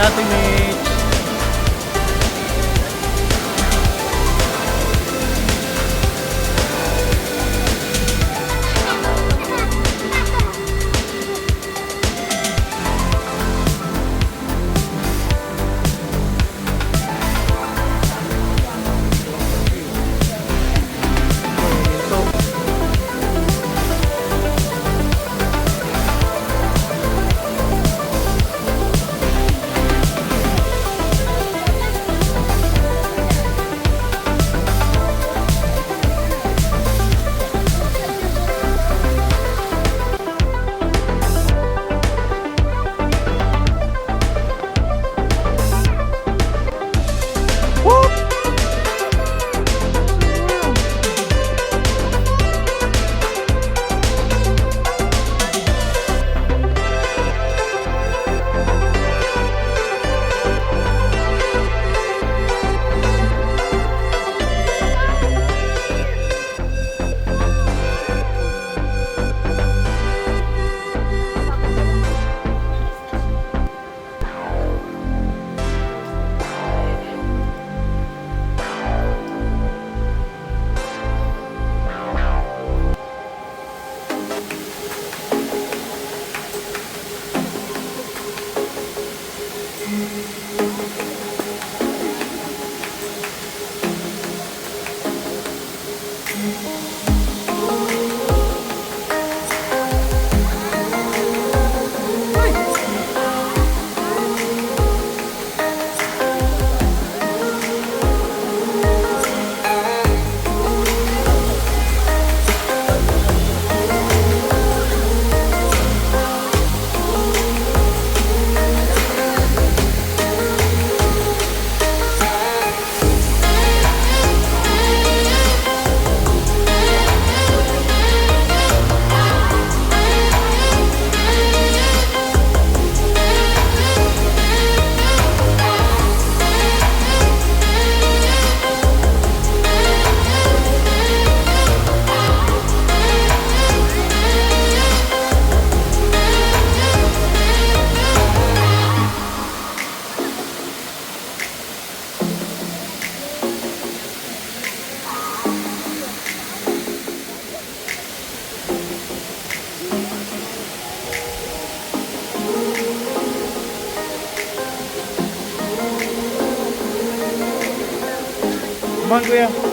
Ate Mitch. Come on, Kuya.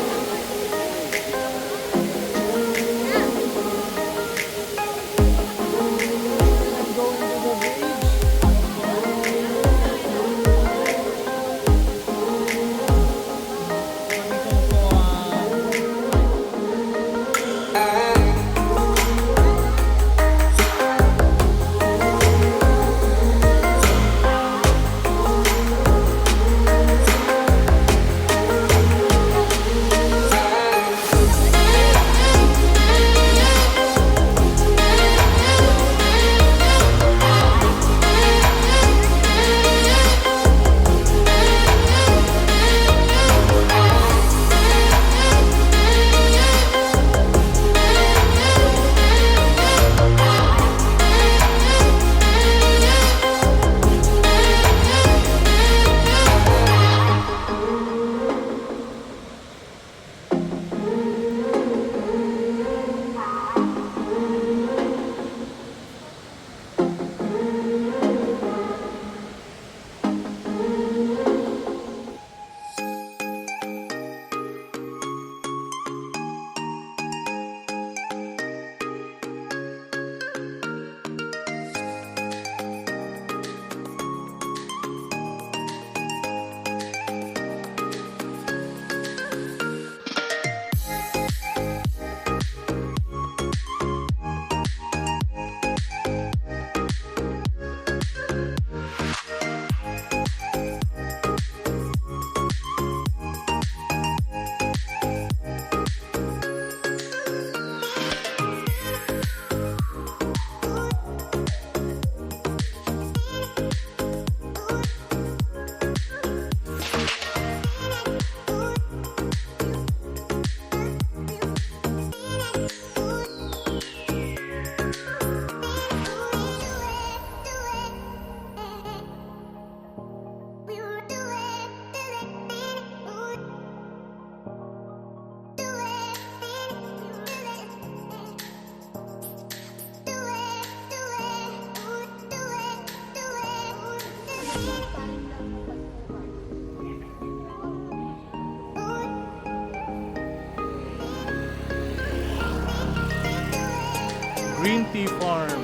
Green Tea Farm.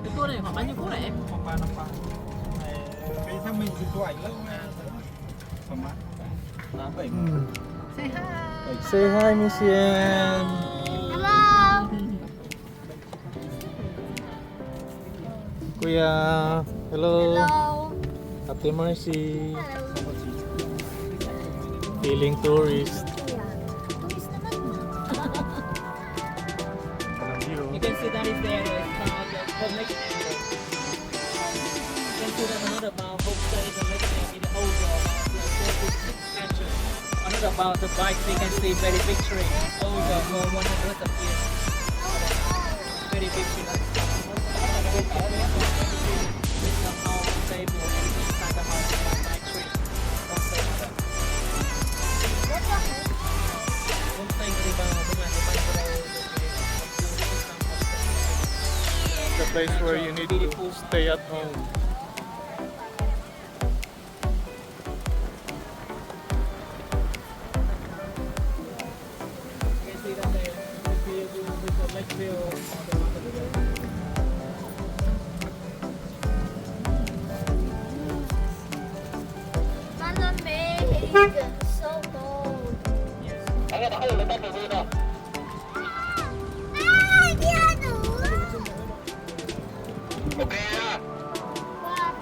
Cái tour này khoảng bao nhiêu phút này em? Khoảng 3 năm qua. Cái thằng mình thì chụp ảnh lâu mà. Khoảng 7 Say hi. Say hi, Miss Yen. Hello. Kuya. Hello. Hello. Ate Mercy. Hello. Feeling tourist. Tulis naman mo. You can see that is there. The next angle. You can see that another about both sides the next angle in the overall another about the bike they can see very big tree over for 100 of years. Very big tree. It's a house stable and inside the house is a bike tree. The place where you need to stay at home. Malamig. So cold. Ay, ano? What?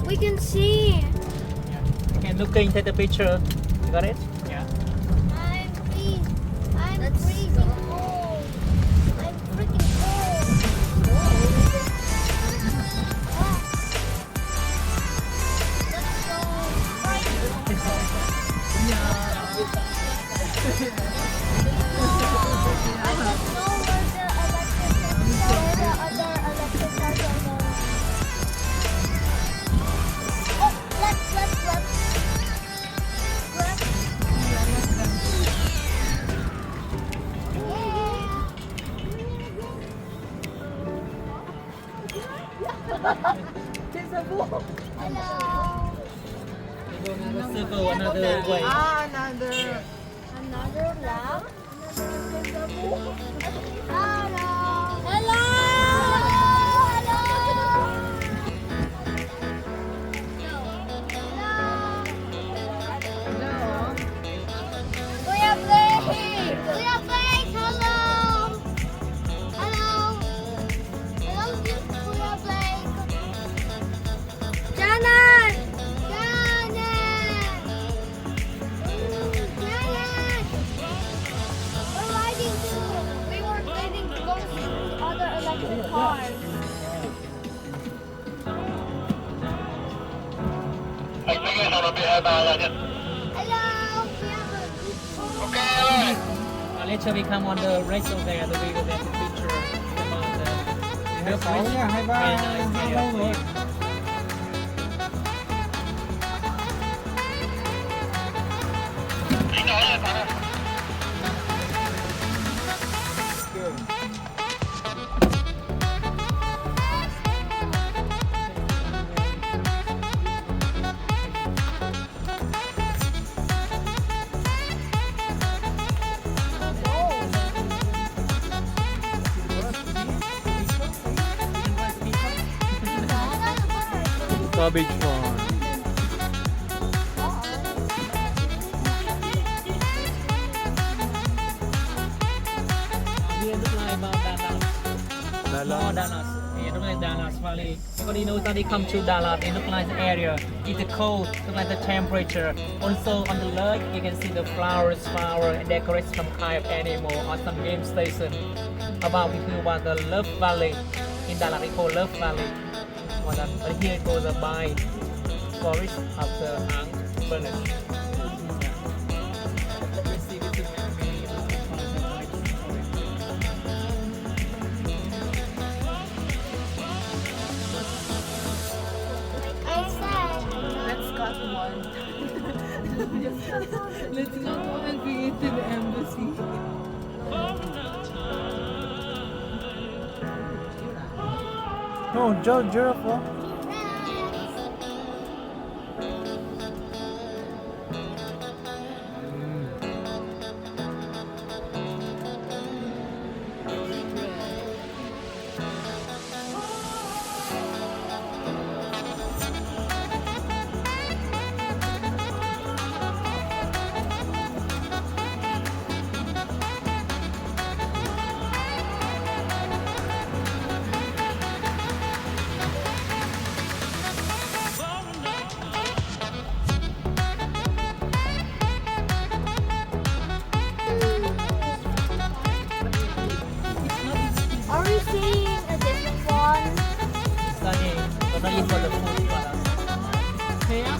We can see. You can look into the picture. You got it? Yeah. I'm freezing. I'm freezing cold. I'm freaking cold. Ah. That's so frightening. I don't know where the other electric cars are going. Oh, left. Hello. Let's circle another way. Another lap. Hello. Hello. Kuya Blake. Kuya Blake. Hello. Hello, Kuya Blake. Janet. We were waiting to go see other electric cars. Hello. Later we come on the race over there, we will get the picture about the 6 nha, 23, 25 rồi. Cabbage farm. Here look like about Dallas. Dallas. More Dallas. Yeah, look like Dallas Valley. Everybody knows that they come to Dallas. It look like the area. It's the cold. Look like the temperature. Also on the lake, you can see the flowers, and decorate some kind of animal or some game station. About we feel about the Love Valley. In Dallas, they call Love Valley. But here it goes by forest of the Ang Furnace. Let's cut one. Let's not go and bring it to the embassy. No, giraffe. Oh. Are we seeing a different one? Sunny, but not for the food. Kaya,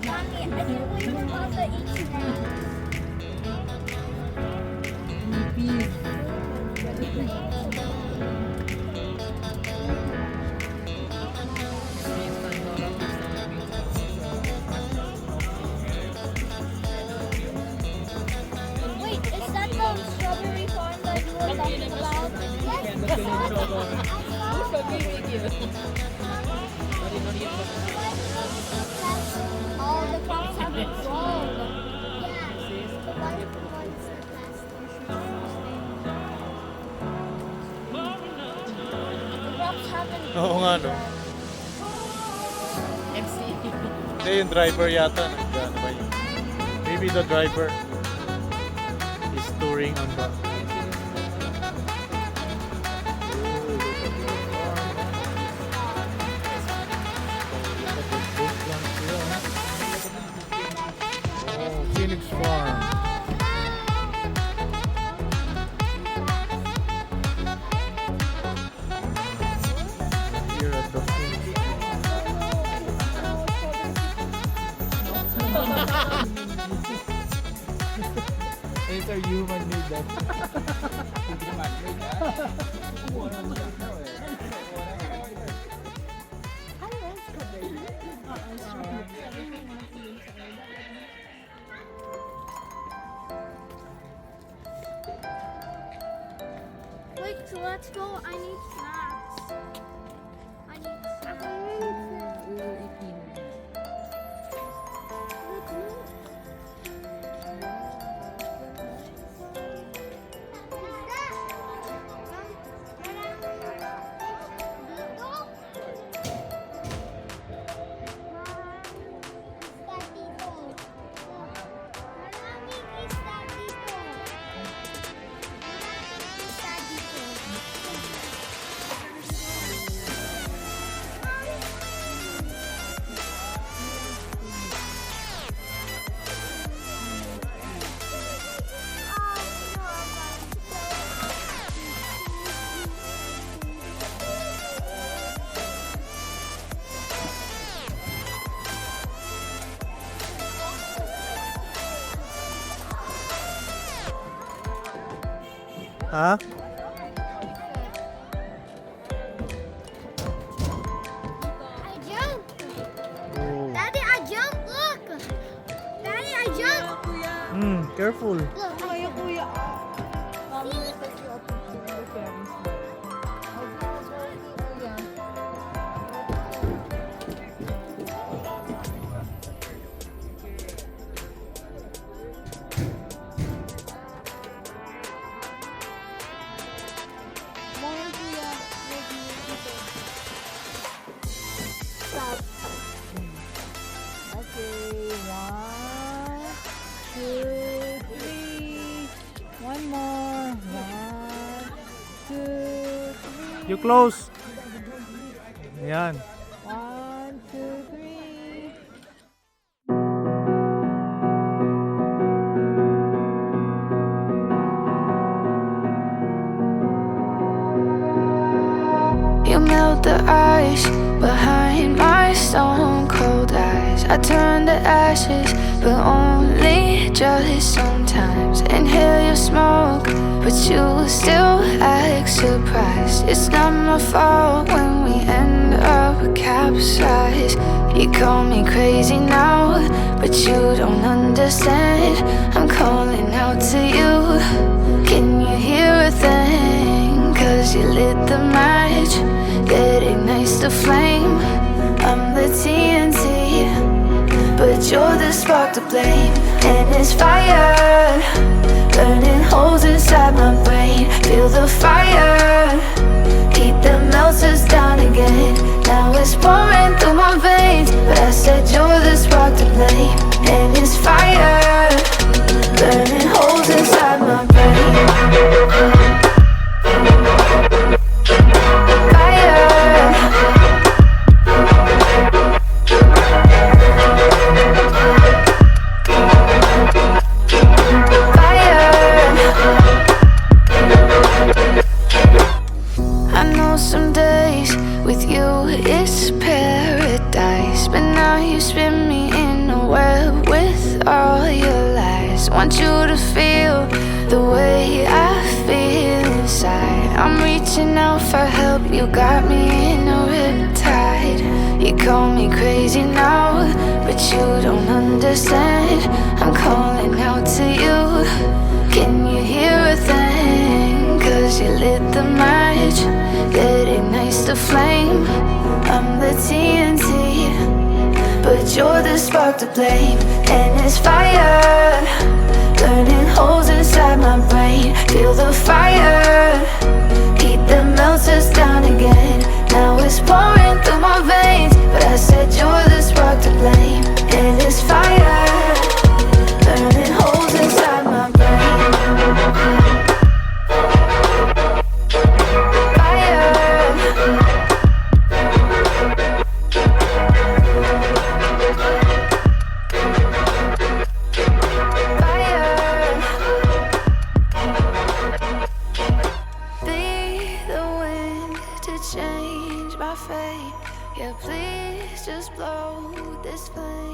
Mommy, I think we can also eat snacks. Wait, is that the strawberry farm that you were talking about? Oh, the crops have been grown. Yes, the white ones are plastic. The crops haven't Oo nga, no? Hindi, yung driver yata. Ano ba yun? Maybe the driver is touring on the... Oh, Phoenix Farm. Here at the Phoenix It's a human made that. Wait, so let's go. I need snacks. I need snacks. Huh? I jumped. Oh. Daddy, I jumped. Look. Daddy, I jumped. Careful. Look. Kuya, kuya. Mommy will take you up to the Ferris wheel. Kuya. Morning, kuya. Stop. Okay, 1, 2, 3. One more. 1, 2, 3. You close. Yan. 1, 2, 3. You melt the ice behind my stone cold eyes. I turn to ashes, but only just sometimes. Inhale your smoke, but you still act surprised. It's not my fault when we end up capsized. You call me crazy now, but you don't understand. I'm calling out to you. Can you hear a thing? 'Cause you lit the match that ignites the flame. I'm the TNT, but you're the spark to blame. And it's fire, burning holes inside my brain. Feel the fire, heat that melts us down again. Now it's pouring through my veins, but I said you're the spark to blame. And it's fire, burning holes inside my brain. I know some days with you it's paradise, but now you spin me in a web with all your lies. Want you to feel the way I feel inside. I'm reaching out for help, you got me in a riptide. You call me crazy now, but you don't understand. I'm calling out to you. Can you hear a thing? 'Cause you lit the match that ignites the flame. I'm the TNT, but you're the spark to blame. And it's fire, burning holes inside my brain. Feel the fire, heat that melts us down again. Now it's pouring through my veins, but I said you're the spark to blame. And it's fire, burning holes inside my brain. Change my fate, yeah, please just blow this flame.